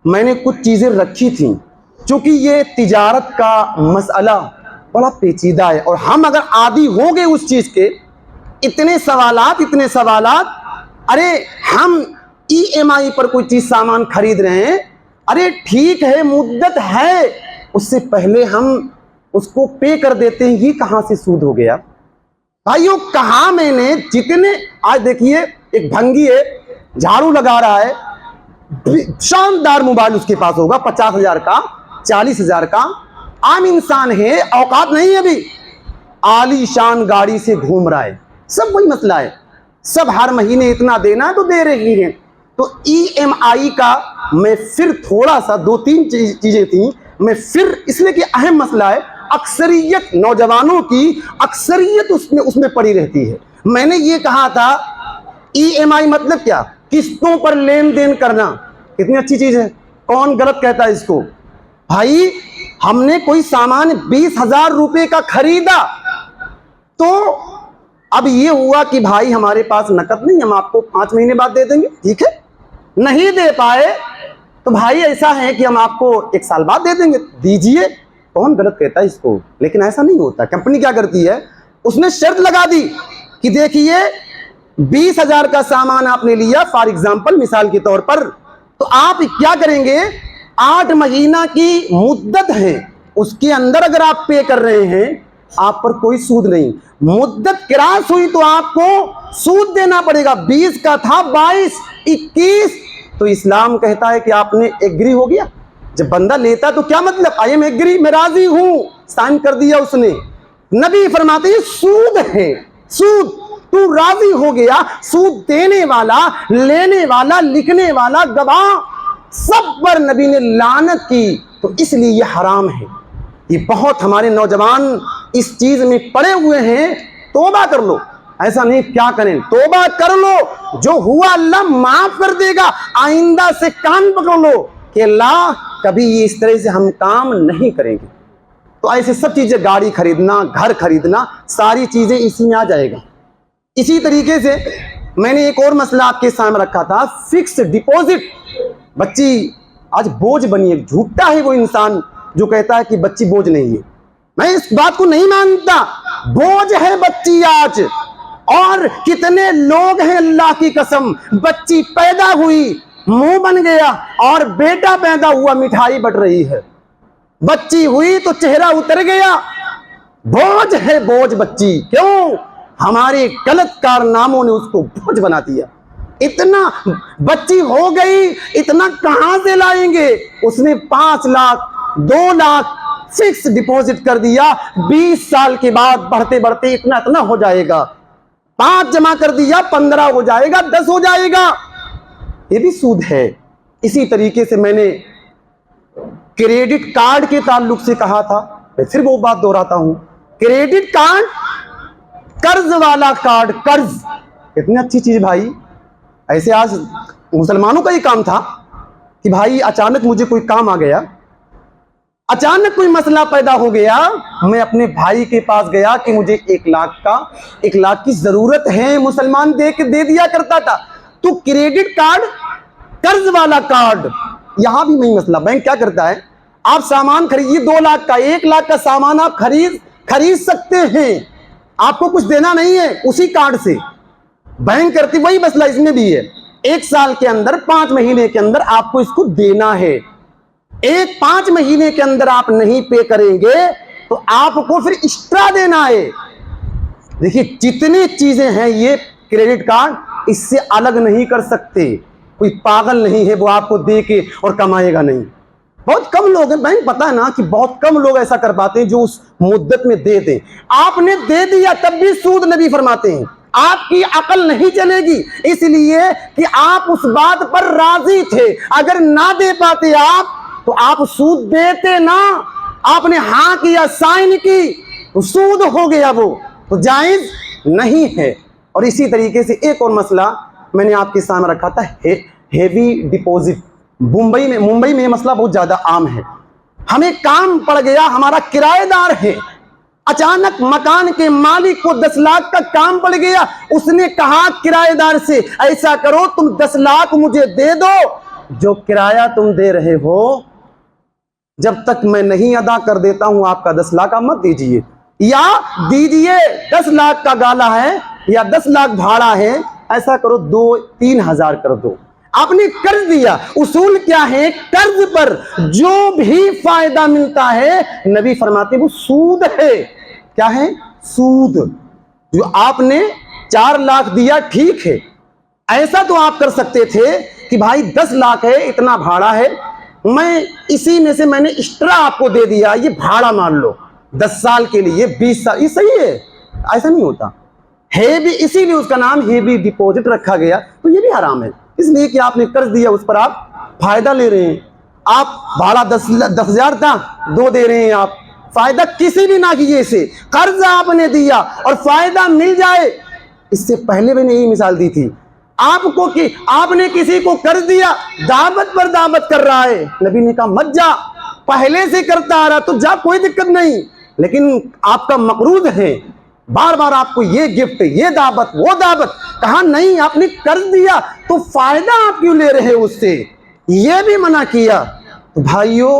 میں نے کچھ چیزیں رکھی تھیں، چونکہ یہ تجارت کا مسئلہ بڑا پیچیدہ ہے، اور ہم اگر عادی ہو گئے اس چیز کے، اتنے سوالات. ارے ہم EMI پر کوئی چیز سامان خرید رہے ہیں، ارے ٹھیک ہے، مدت ہے، اس سے پہلے ہم اس کو پے کر دیتے ہیں، یہ کہاں سے سود ہو گیا؟ بھائیو کہاں میں نے جتنے، آج دیکھیے ایک بھنگی ہے، جھاڑو لگا رہا ہے، شاندار موبائل اس کے پاس ہوگا، 50,000 کا، 40,000 کا، عام انسان ہے، اوقات نہیں ہے بھی، عالی شان گاڑی سے گھوم رہا ہے. سب وہی مسئلہ ہے، سب ہر مہینے اتنا دینا تو دے رہی ہیں. تو EMI کا میں پھر تھوڑا سا 2-3 چیزیں تھیں، میں پھر اس لیے کہ اہم مسئلہ ہے، اکثریت نوجوانوں کی اکثریت اس میں پڑی رہتی ہے. میں نے یہ کہا تھا EMI مطلب کیا؟ قسطوں پر لین دین کرنا. کتنی اچھی چیز ہے، کون غلط کہتا ہے اس کو؟ بھائی ہم نے کوئی سامان 20,000 روپے کا خریدا، تو اب یہ ہوا کہ بھائی ہمارے پاس نقد نہیں، ہم آپ کو 5 مہینے بعد دے دیں گے، ٹھیک ہے، نہیں دے پائے تو بھائی ایسا ہے کہ ہم آپ کو 1 سال بعد دے دیں گے، دیجئے. کون غلط کہتا ہے اس کو؟ لیکن ایسا نہیں ہوتا. کمپنی کیا کرتی ہے، اس نے شرط لگا دی کہ دیکھیے 20,000 کا سامان آپ نے لیا، فار ایگزامپل، مثال کے طور پر، تو آپ کیا کریں گے، 8 مہینہ کی مدت ہے، اس کے اندر اگر آپ پے کر رہے ہیں آپ پر کوئی سود نہیں. مدت کراس ہوئی تو آپ کو سود دینا پڑے گا. 20 کا تھا، 22، 21. تو اسلام کہتا ہے کہ آپ نے ایگری ہو گیا. جب بندہ لیتا تو کیا مطلب، آئی ایم ایگری، میں راضی ہوں، سائن کر دیا اس نے. نبی فرماتے ہیں سود ہے، سود. تو راضی ہو گیا، سود دینے والا، لینے والا، لکھنے والا، گواہ، سب پر نبی نے لعنت کی. تو اس لیے یہ حرام ہے. یہ بہت ہمارے نوجوان اس چیز میں پڑے ہوئے ہیں. توبہ کر لو. ایسا نہیں، کیا کریں، توبہ کر لو، جو ہوا اللہ معاف کر دے گا. آئندہ سے کان پکڑ لو کہ اللہ کبھی یہ اس طرح سے ہم کام نہیں کریں گے. تو ایسے سب چیزیں، گاڑی خریدنا، گھر خریدنا، ساری چیزیں اسی میں آ جائے گا. اسی طریقے سے میں نے ایک اور مسئلہ آپ کے سامنے رکھا تھا، فکس ڈپوزٹ. بچی آج بوجھ بنی ہے. جھوٹا ہے وہ انسان جو کہتا ہے کہ بچی بوجھ نہیں ہے. میں اس بات کو نہیں مانتا. بوجھ ہے بچی آج. اور کتنے لوگ ہیں اللہ کی قسم، بچی پیدا ہوئی، منہ بن گیا، اور بیٹا پیدا ہوا، مٹھائی بٹ رہی ہے. بچی ہوئی تو چہرہ اتر گیا. بوجھ ہے، بوجھ بچی. کیوں؟ ہمارے غلط کارناموں نے اس کو بوجھ بنا دیا. اتنا بچی ہو گئی، اتنا کہاں سے لائیں گے؟ اس نے 5 لاکھ 2 لاکھ فکس ڈپوزٹ کر دیا. 20 سال کے بعد بڑھتے بڑھتے اتنا ہو جائے گا. 5 جمع کر دیا، 15 ہو جائے گا، 10 ہو جائے گا. یہ بھی سود ہے. اسی طریقے سے میں نے کریڈٹ کارڈ کے تعلق سے کہا تھا، میں پھر وہ بات دہراتا ہوں. کریڈٹ کارڈ، قرض والا کارڈ، قرض کتنی اچھی چیز بھائی. ایسے آج مسلمانوں کا ہی کام تھا. کہ بھائی اچانک مجھے کوئی کام آ گیا, اچانک کوئی مسئلہ پیدا ہو گیا, میں اپنے بھائی کے پاس گیا کہ مجھے 1 لاکھ کی ضرورت ہے, مسلمان دے دیا کرتا تھا. تو کریڈٹ کارڈ, قرض والا کارڈ, یہاں بھی وہی مسئلہ. بینک کیا کرتا ہے, آپ سامان خریدیے 2 لاکھ کا, 1 لاکھ کا سامان آپ خرید سکتے ہیں, آپ کو کچھ دینا نہیں ہے اسی کارڈ سے. بینک کرتی وہی مسئلہ اس میں بھی ہے. 1 سال کے اندر 5 مہینے کے اندر آپ کو اس کو دینا ہے. 5 مہینے کے اندر آپ نہیں پے کریں گے تو آپ کو پھر ایکسٹرا دینا ہے. دیکھیے جتنی چیزیں ہیں یہ کریڈٹ کارڈ اس سے الگ نہیں کر سکتے. کوئی پاگل نہیں ہے وہ آپ کو دے کے اور کمائے گا نہیں. بہت کم لوگ ہیں, بینک پتا ہے نا کہ بہت کم لوگ ایسا کر پاتے ہیں جو اس مدت میں دے دیں. آپ نے دے دیا تب بھی سود نبی فرماتے ہیں آپ کی عقل نہیں چلے گی, اس لیے کہ آپ اس بات پر راضی تھے. اگر نہ دے پاتے آپ تو آپ سود دیتے نا, آپ نے ہاں کیا, سائن کی, تو سود ہو گیا, وہ تو جائز نہیں ہے. اور اسی طریقے سے ایک اور مسئلہ میں نے آپ کے سامنے رکھا تھا, ہیوی ڈپوزٹ. ممبئی میں یہ مسئلہ بہت زیادہ عام ہے. ہمیں کام پڑ گیا, ہمارا کرایہ دار ہے, اچانک مکان کے مالک کو 10 لاکھ کا کام پڑ گیا. اس نے کہا کرایہ دار سے ایسا کرو تم 10 لاکھ مجھے دے دو, جو کرایہ تم دے رہے ہو جب تک میں نہیں ادا کر دیتا ہوں آپ کا 10 لاکھ آپ مت دیجئے, یا دیجئے 10 لاکھ کا گالا ہے یا 10 لاکھ بھاڑا ہے, ایسا کرو 2-3 ہزار کر دو. آپ نے قرض دیا. اصول کیا ہے, قرض پر جو بھی فائدہ ملتا ہے نبی فرماتے ہیں وہ سود ہے. کیا ہے, سود. جو آپ نے 4 لاکھ دیا ٹھیک ہے, ایسا تو آپ کر سکتے تھے کہ بھائی 10 لاکھ ہے, اتنا بھاڑا ہے, میں اسی میں سے میں نے ایکسٹرا آپ کو دے دیا, یہ بھاڑا مان لو 10 سال کے لیے, 20 سال, یہ صحیح ہے. ایسا نہیں ہوتا ہے بھی, اسی لیے اس کا نام ہیوی ڈپوزٹ رکھا گیا. تو یہ بھی حرام ہے, اس لیے کہ آپ نے قرض دیا, اس پر آپ فائدہ لے رہے ہیں. آپ بھاڑا 10,000 تھا, 2 دے رہے ہیں آپ, فائدہ کسی بھی نہ کیجیے سے. قرض آپ نے دیا اور فائدہ مل جائے. اس سے پہلے میں نے یہی مثال دی تھی آپ کو کہ آپ نے کسی کو قرض دیا, دعوت پر دعوت کر رہا ہے, نبی نے کہا مت جا, پہلے سے کرتا آ رہا تو جا, کوئی دقت نہیں, لیکن آپ کا مقروض ہے, بار بار آپ کو یہ گفٹ, یہ دعوت, وہ دعوت, کہا نہیں آپ نے قرض دیا تو فائدہ آپ کیوں لے رہے اس سے, یہ بھی منع کیا. تو بھائیوں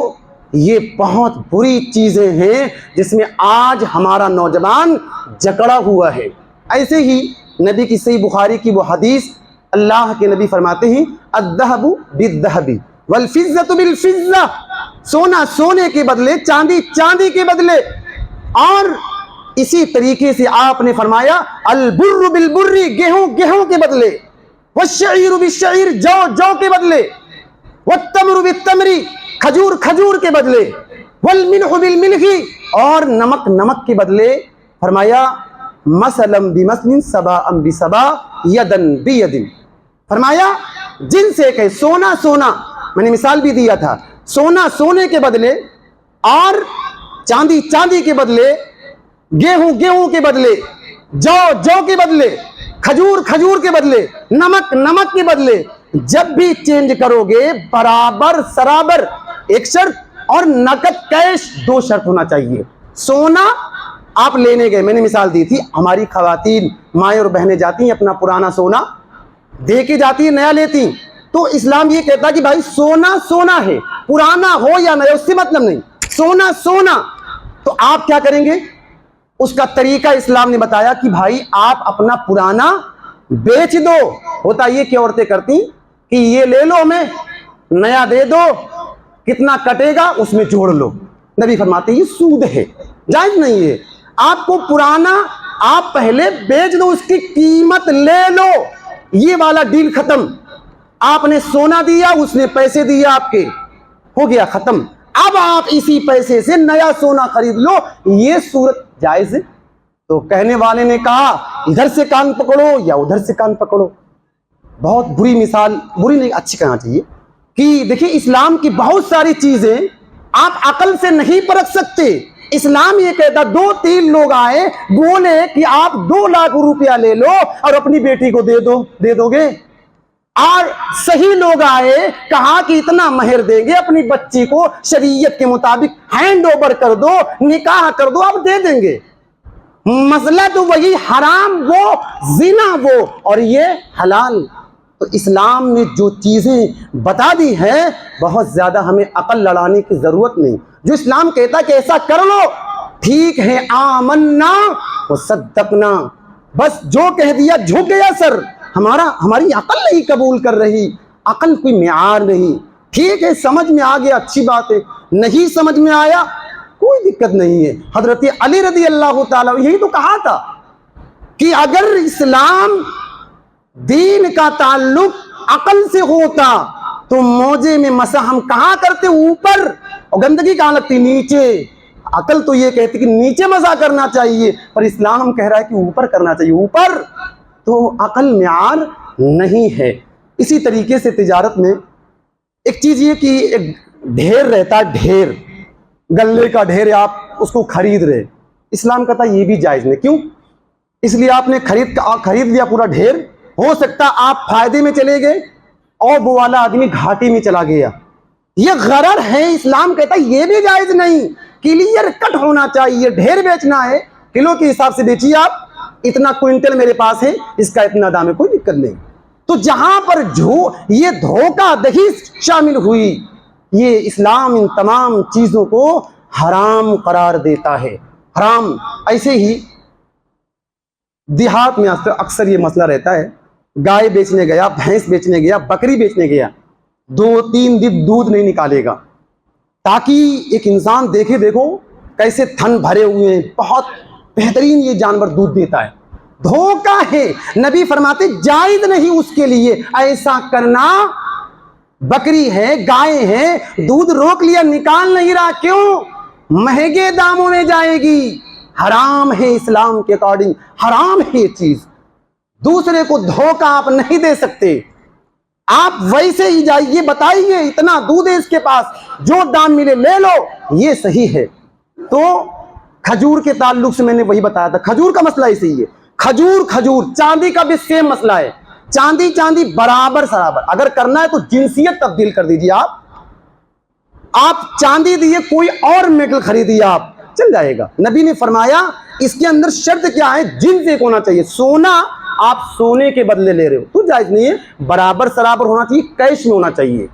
یہ بہت بری چیزیں ہیں جس میں آج ہمارا نوجوان جکڑا ہوا ہے. ایسے ہی نبی کی صحیح بخاری کی وہ حدیث, اللہ کے نبی فرماتے ہیں الذهب بالذهب والفضة بالفضة, سونا سونے کے بدلے, چاندی چاندی کے بدلے. اور اسی طریقے سے آپ نے فرمایا البر بالبر, گیہوں گیہوں کے بدلے, والشعیر بالشعیر, جو جو کے بدلے, والتمر بالتمر, کھجور کھجور کے بدلے, والملح بالملح, اور نمک نمک کے بدلے. فرمایا مثلا بمثل سبا بسبا یدن بید, فرمایا جن سے کہ سونا سونا, میں نے مثال بھی دیا تھا, سونا سونے کے بدلے اور چاندی چاندی کے بدلے, گیہوں گیہوں کے بدلے, جو جو کے بدلے, کھجور کھجور کے بدلے, نمک نمک کے بدلے. جب بھی چینج کرو گے برابر سرابر, ایک شرط, اور نقد کیش 2 شرط ہونا چاہیے. سونا آپ لینے گئے, میں نے مثال دی تھی, ہماری خواتین مائیں اور بہنیں جاتی ہیں اپنا پرانا سونا دے کے جاتی ہیں, نیا لیتی, تو اسلام یہ کہتا ہے کہ بھائی سونا سونا ہے, پرانا ہو یا نیا اس سے مطلب نہیں, سونا سونا. تو آپ کیا کریں گے, اس کا طریقہ اسلام نے بتایا کہ بھائی آپ اپنا پرانا بیچ دو. ہوتا یہ کہ عورتیں کرتی کہ یہ لے لو, ہمیں نیا دے دو, کتنا کٹے گا اس میں جوڑ لو. نبی فرماتے یہ سود ہے, جائز نہیں ہے. آپ کو پرانا آپ پہلے بیچ دو, اس کی قیمت لے لو, یہ والا ڈیل ختم. آپ نے سونا دیا, اس نے پیسے دیا آپ کے, ہو گیا ختم. اب آپ اسی پیسے سے نیا سونا خرید لو, یہ صورت جائز ہے. تو کہنے والے نے کہا ادھر سے کان پکڑو یا ادھر سے کان پکڑو. بہت بری مثال, بری نہیں اچھی کہنا چاہیے, کہ دیکھیں اسلام کی بہت ساری چیزیں آپ عقل سے نہیں پرکھ سکتے. اسلام یہ کہتا 2-3 لوگ آئے بولے کہ آپ 2 لاکھ روپیہ لے لو اور اپنی بیٹی کو دے دو گے. اور صحیح لوگ آئے, کہا کہ اتنا مہر دیں گے, اپنی بچی کو شریعت کے مطابق ہینڈ اوور کر دو, نکاح کر دو, آپ دے دیں گے. مسئلہ تو وہی, حرام وہ, زنا وہ, اور یہ حلال. تو اسلام نے جو چیزیں بتا دی ہیں, بہت زیادہ ہمیں عقل لڑانے کی ضرورت نہیں. جو اسلام کہتا ہے کہ ایسا کر لو, ٹھیک ہے, آمنا وصدقنا, بس جو کہہ دیا جھک گیا سر. ہماری عقل نہیں قبول کر رہی, عقل کوئی معیار نہیں. ٹھیک ہے, سمجھ میں آ گیا, اچھی بات ہے, نہیں سمجھ میں آیا کوئی دقت نہیں ہے. حضرت علی رضی اللہ تعالیٰ یہی تو کہا تھا کہ اگر اسلام دین کا تعلق عقل سے ہوتا تو موجے میں مسح ہم کہاں کرتے, اوپر, اور گندگی کہاں لگتی, نیچے. عقل تو یہ کہتی کہ نیچے مزہ کرنا چاہیے, پر اسلام کہہ رہا ہے کہ اوپر کرنا چاہیے, اوپر. تو عقل معیار نہیں ہے. اسی طریقے سے تجارت میں ایک چیز یہ کہ ایک ڈھیر رہتا ہے, ڈھیر, گلے کا ڈھیر ہے, آپ اس کو خرید رہے, اسلام کہتا ہے یہ بھی جائز نہیں. کیوں؟ اس لیے آپ نے خرید لیا پورا ڈھیر, ہو سکتا آپ فائدے میں چلے گئے اور وہ والا آدمی گھاٹی میں چلا گیا, یہ غرر ہے. اسلام کہتا ہے یہ بھی جائز نہیں, کلیئر کٹ ہونا چاہیے. ڈھیر بیچنا ہے, کلو کے حساب سے بیچیے آپ, اتنا کوئنٹل میرے پاس ہے, اس کا اتنا دام ہے, کوئی دقت نہیں. تو جہاں پر یہ دھوکہ دہی شامل ہوئی, یہ اسلام ان تمام چیزوں کو حرام قرار دیتا ہے. حرام. ایسے ہی دیہات میں اکثر یہ مسئلہ رہتا ہے, گائے بیچنے گیا, بھینس بیچنے گیا, بکری بیچنے گیا, 2-3 دن دودھ نہیں نکالے گا, تاکہ ایک انسان دیکھے, دیکھو کیسے تھن بھرے ہوئے ہیں, بہت بہترین یہ جانور دودھ دیتا ہے. دھوکہ ہے. نبی فرماتے جائز نہیں اس کے لیے ایسا کرنا. بکری ہے, گائے ہے, دودھ روک لیا, نکال نہیں رہا, کیوں؟ مہنگے داموں میں جائے گی. حرام ہے, اسلام کے اکارڈنگ حرام ہے یہ چیز. دوسرے کو دھوکہ آپ نہیں دے سکتے. آپ ویسے ہی جائیے, بتائیے اتنا دودھ ہے اس کے پاس, جو دام ملے لے لو, یہ صحیح ہے. تو کھجور کے تعلق سے میں نے وہی بتایا تھا, کھجور کا مسئلہ ایسے ہی ہے. کھجور, چاندی کا بھی سیم مسئلہ ہے. چاندی برابر سرابر. اگر کرنا ہے تو جنسیت تبدیل کر دیجیے. آپ چاندی دیے, کوئی اور میٹل خریدیے, آپ چل جائے گا. نبی نے فرمایا اس کے اندر شرط کیا ہے, جنس ایک ہونا چاہیے. سونا آپ سونے کے بدلے لے رہے ہو تو جائز نہیں ہے, برابر سرابر ہونا چاہیے, کیش میں ہونا چاہیے.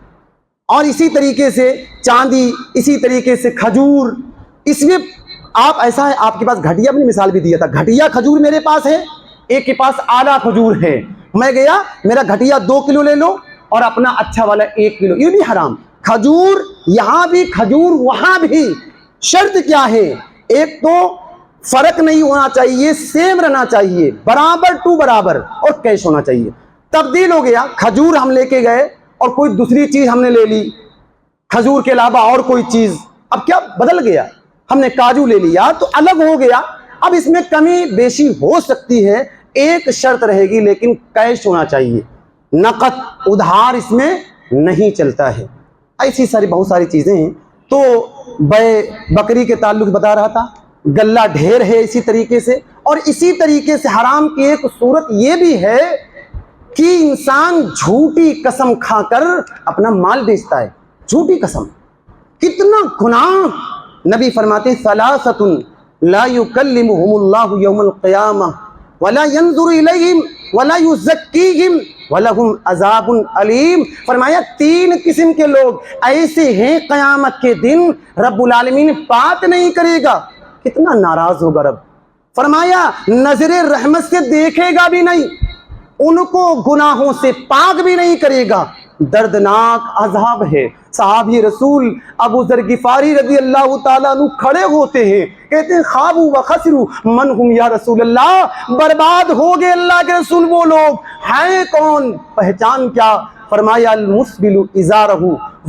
اور اسی طریقے سے چاندی, اسی طریقے سے کھجور. اس میں آپ ایسا ہے, آپ کے پاس گھٹیا, اپنی مثال بھی دیا تھا, گھٹیا کھجور میرے پاس ہے, ایک کے پاس اعلیٰ کھجور ہے, میں گیا, میرا گھٹیا 2 کلو لے لو اور اپنا اچھا والا 1 کلو, یہ بھی حرام. کھجور یہاں بھی, کھجور وہاں بھی. شرط کیا ہے, ایک تو فرق نہیں ہونا چاہیے, سیم رہنا چاہیے, برابر ٹو برابر, اور کیش ہونا چاہیے. تبدیل ہو گیا, کھجور ہم لے کے گئے اور کوئی دوسری چیز ہم نے لے لی, کھجور کے علاوہ اور کوئی چیز, اب کیا بدل گیا, ہم نے کاجو لے لیا تو الگ ہو گیا. اب اس میں کمی بیشی ہو سکتی ہے, ایک شرط رہے گی, لیکن کیش ہونا چاہیے, نقد, ادھار اس میں نہیں چلتا ہے. ایسی بہت ساری چیزیں ہیں. تو بکری کے تعلق بتا رہا تھا, گلہ ڈھیر ہے اسی طریقے سے. اور اسی طریقے سے حرام کی ایک صورت یہ بھی ہے کہ انسان جھوٹی قسم کھا کر اپنا مال بیچتا ہے. جھوٹی قسم, کتنا گناہ. نبی فرماتے ہیں ثلاثۃ لا یکلمہم اللہ یوم القیامہ ولا ينظر الیہم ولا یزکیہم وَلَهُمْ عَذَابٌ علیم. فرمایا 3 قسم کے لوگ ایسے ہیں قیامت کے دن رب العالمین بات نہیں کرے گا. کتنا ناراض ہوگا رب. فرمایا نظر رحمت سے دیکھے گا بھی نہیں, ان کو گناہوں سے پاک بھی نہیں کرے گا. دردناک عذاب ہے. صحابی رسول ابو ذر غفاری رضی اللہ تعالیٰ عنہ کھڑے ہوتے ہیں, کہتے ہیں خابوا وخسروا من ہم یا رسول اللہ, برباد ہو گئے اللہ کے رسول, وہ لوگ ہیں کون, پہچان کیا؟ فرمایا المسبل ازارہ,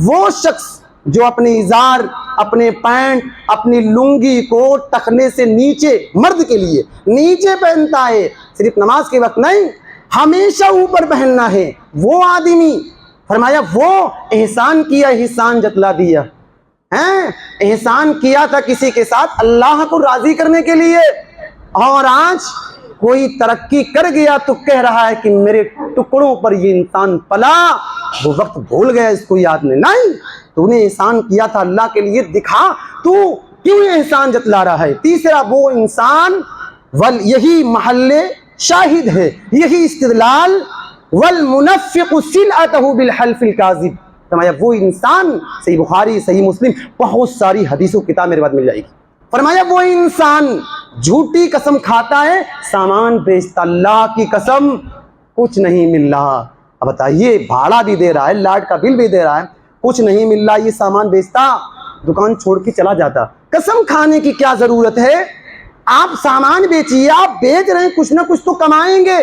وہ شخص جو اپنی ازار, اپنے پینٹ, اپنی لنگی کو ٹخنے سے نیچے, مرد کے لیے نیچے پہنتا ہے, صرف نماز کے وقت نہیں, ہمیشہ اوپر پہننا ہے, وہ آدمی. فرمایا وہ احسان کیا, احسان جتلا دیا. احسان کیا تھا کسی کے ساتھ اللہ کو راضی کرنے کے لیے, اور آج کوئی ترقی کر گیا تو کہہ رہا ہے کہ میرے ٹکڑوں پر یہ انسان پلا، وہ وقت بھول گیا، اس کو یاد نہیں۔ تو نے احسان کیا تھا اللہ کے لیے، دکھا تو کیوں احسان جتلا رہا ہے؟ تیسرا وہ انسان یہی محل شاہد ہے، یہی استدلال، والمنفق سلعته بالحلف الكاذب، فرمایا وہ انسان، صحیح بخاری صحیح مسلم بہت ساری حدیثوں کتاب میرے بعد مل جائے گی، فرمایا وہ انسان جھوٹی قسم کھاتا ہے، سامان بیچتا، اللہ کی قسم کچھ نہیں مل رہا، اب بتائیے بھاڑا بھی دے رہا ہے، لائٹ کا بل بھی دے رہا ہے، کچھ نہیں مل رہا، یہ سامان بیچتا، دکان چھوڑ کے چلا جاتا۔ قسم کھانے کی کیا ضرورت ہے؟ آپ سامان بیچیے، آپ بیچ رہے ہیں، کچھ نہ کچھ تو کمائیں گے۔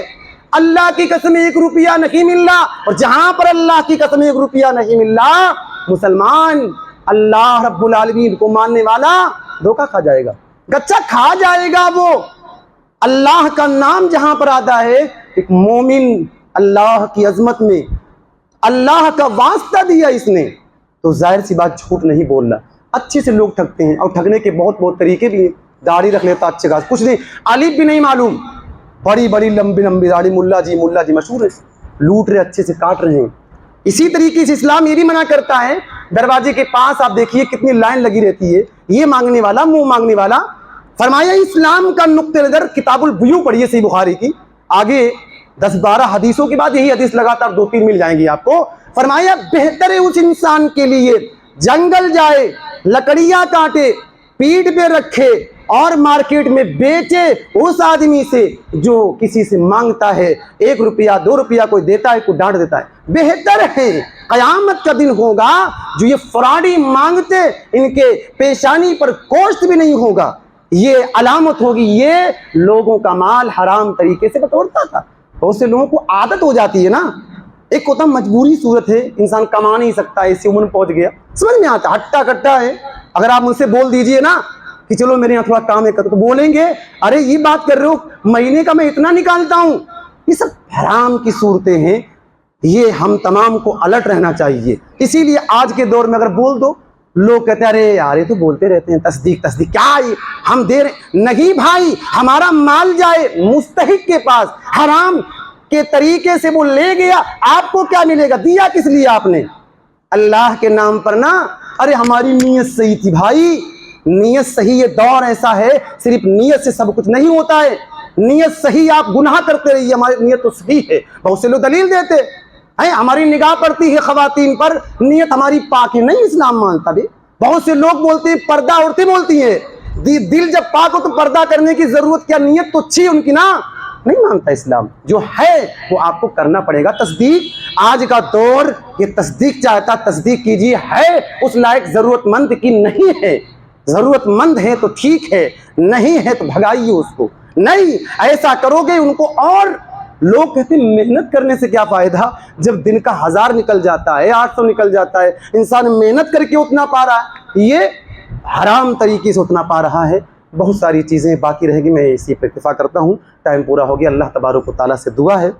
اللہ کی قسم 1 روپیہ نہیں مل رہا، اور جہاں پر اللہ کی قسم 1 روپیہ نہیں مل رہا، مسلمان اللہ رب العالمین کو ماننے والا دھوکہ کھا جائے گا، گچھا کھا جائے گا۔ وہ اللہ کا نام جہاں پر آتا ہے، ایک مومن اللہ کی عظمت میں اللہ کا واسطہ دیا اس نے، تو ظاہر سی بات جھوٹ نہیں بول رہا۔ اچھے سے لوگ ٹھگتے ہیں، اور ٹھگنے کے بہت طریقے بھی ہیں، داڑھی رکھ لیتا اچھے خاص، کچھ نہیں، الف بھی نہیں معلوم، بڑی بڑی لمبی لمبی داڑھی، ملا جی مشہور ہے، لوٹ رہے، اچھے سے کاٹ رہے ہیں۔ اسی طریقے سے اسلام یہ بھی منع کرتا ہے، دروازے کے پاس آپ دیکھیے کتنی لائن لگی رہتی ہے، یہ مانگنے والا، منہ مانگنے والا۔ فرمایا اسلام کا نقطہ نظر، کتاب البیوع پڑھیے صحیح بخاری کی، آگے 10-12 حدیثوں کے بعد یہی حدیث لگاتار 2-3 مل جائیں گی آپ کو۔ فرمایا بہتر ہے اس انسان کے لیے جنگل جائے، لکڑیاں کاٹے، پیٹھ پہ رکھے اور مارکیٹ میں بیچے اس آدمی سے جو کسی سے مانگتا ہے 1 روپیہ 2 روپیہ، کوئی دیتا ہے کوئی ڈانٹ دیتا ہے۔ بہتر ہے، قیامت کا دن ہوگا جو یہ فراڈی مانگتے، ان کے پیشانی پر گوشت بھی نہیں ہوگا، یہ علامت ہوگی یہ لوگوں کا مال حرام طریقے سے بٹورتا تھا۔ بہت سے لوگوں کو عادت ہو جاتی ہے نا، ایک ہوتا مجبوری صورت ہے، انسان کما نہیں سکتا، ایسی عمر پہنچ گیا، سمجھ میں آتا، ہٹا کٹا ہے۔ اگر آپ مجھ سے بول دیجئے نا کہ چلو میرے یہاں تھوڑا کام ہے، تو بولیں گے ارے یہ بات کر رہے ہو، مہینے کا میں اتنا نکالتا ہوں۔ یہ سب حرام کی صورتیں ہیں، یہ ہم تمام کو الرٹ رہنا چاہیے۔ اسی لیے آج کے دور میں اگر بول دو، لوگ کہتے ہیں ارے یار یہ تو بولتے رہتے ہیں، تصدیق کیا ہم دے رہے نہیں بھائی، ہمارا مال جائے مستحق کے پاس، حرام کے طریقے سے وہ لے گیا، آپ کو کیا ملے گا؟ دیا کس لیے آپ نے؟ اللہ کے نام پر نا۔ ارے ہماری نیت صحیح تھی بھائی، نیت صحیح، یہ دور ایسا ہے صرف نیت سے سب کچھ نہیں ہوتا ہے، نیت صحیح، آپ گناہ کرتے رہیے، ہماری نیت تو صحیح ہے۔ بہت سے لوگ دلیل دیتے ہیں ہماری نگاہ پڑتی ہے خواتین پر، نیت ہماری پاک ہے، نہیں اسلام مانتا بھی۔ بہت سے لوگ بولتے ہیں پردہ، عورتیں بولتی ہیں دل جب پاک ہو تو پردہ کرنے کی ضرورت کیا، نیت تو اچھی ہے ان کی نا، نہیں مانتا اسلام، جو ہے وہ آپ کو کرنا پڑے گا۔ تصدیق آج کا دور یہ تصدیق چاہتا، تصدیق کیجیے، ہے اس لائق ضرورت مند کی نہیں ہے، ضرورت مند ہے تو ٹھیک ہے، نہیں ہے تو بھگائیے اس کو، نہیں ایسا کرو گے ان کو۔ اور لوگ کہتے ہیں محنت کرنے سے کیا فائدہ، جب دن کا 1000 نکل جاتا ہے، 800 نکل جاتا ہے، انسان محنت کر کے اتنا پا رہا ہے، یہ حرام طریقے سے اتنا پا رہا ہے۔ بہت ساری چیزیں باقی رہے گی، میں اسی پر اکتفا کرتا ہوں، ٹائم پورا ہو گیا۔ اللہ تبارک و تعالیٰ سے دعا ہے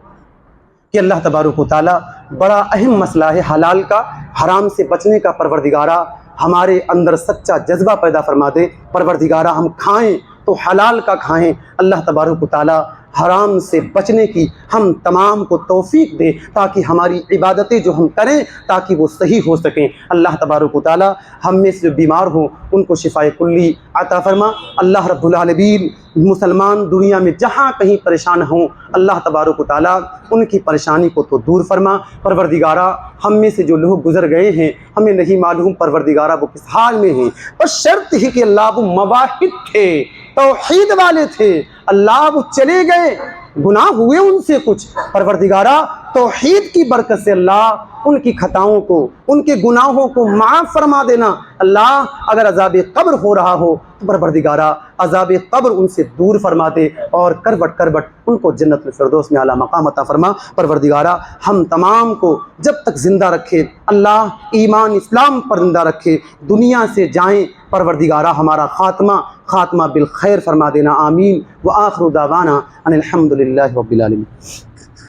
کہ اللہ تبارک و تعالیٰ، بڑا اہم مسئلہ ہے حلال کا، حرام سے بچنے کا، پروردگارہ ہمارے اندر سچا جذبہ پیدا فرما دے، پروردگارہ ہم کھائیں تو حلال کا کھائیں، اللہ تبارک و تعالیٰ حرام سے بچنے کی ہم تمام کو توفیق دے، تاکہ ہماری عبادتیں جو ہم کریں تاکہ وہ صحیح ہو سکیں۔ اللہ تبارک و تعالیٰ ہم میں سے جو بیمار ہوں ان کو شفائے کلی عطا فرما۔ اللہ رب العالمین مسلمان دنیا میں جہاں کہیں پریشان ہوں، اللہ تبارک و تعالیٰ ان کی پریشانی کو تو دور فرما۔ پروردگارہ ہم میں سے جو لوگ گزر گئے ہیں ہمیں نہیں معلوم پروردگارہ وہ کس حال میں ہیں، بس شرط ہی کہ اللہ وہ مواحد تھے، توحید والے تھے، اللہ وہ چلے گئے، گناہ ہوئے ان سے کچھ، پروردگارہ توحید کی برکت سے اللہ ان کی خطاؤں کو، ان کے گناہوں کو معاف فرما دینا۔ اللہ اگر عذاب قبر ہو رہا ہو تو پروردگارہ عذاب قبر ان سے دور فرما دے، اور کروٹ کروٹ ان کو جنت الفردوس میں اعلیٰ مقام عطا فرما۔ پروردگارہ ہم تمام کو جب تک زندہ رکھے اللہ، ایمان اسلام پر زندہ رکھے، دنیا سے جائیں پروردگارہ ہمارا خاتمہ بالخیر فرما دینا، آمین۔ وآخر دعوانا ان الحمد للہ رب العالمین۔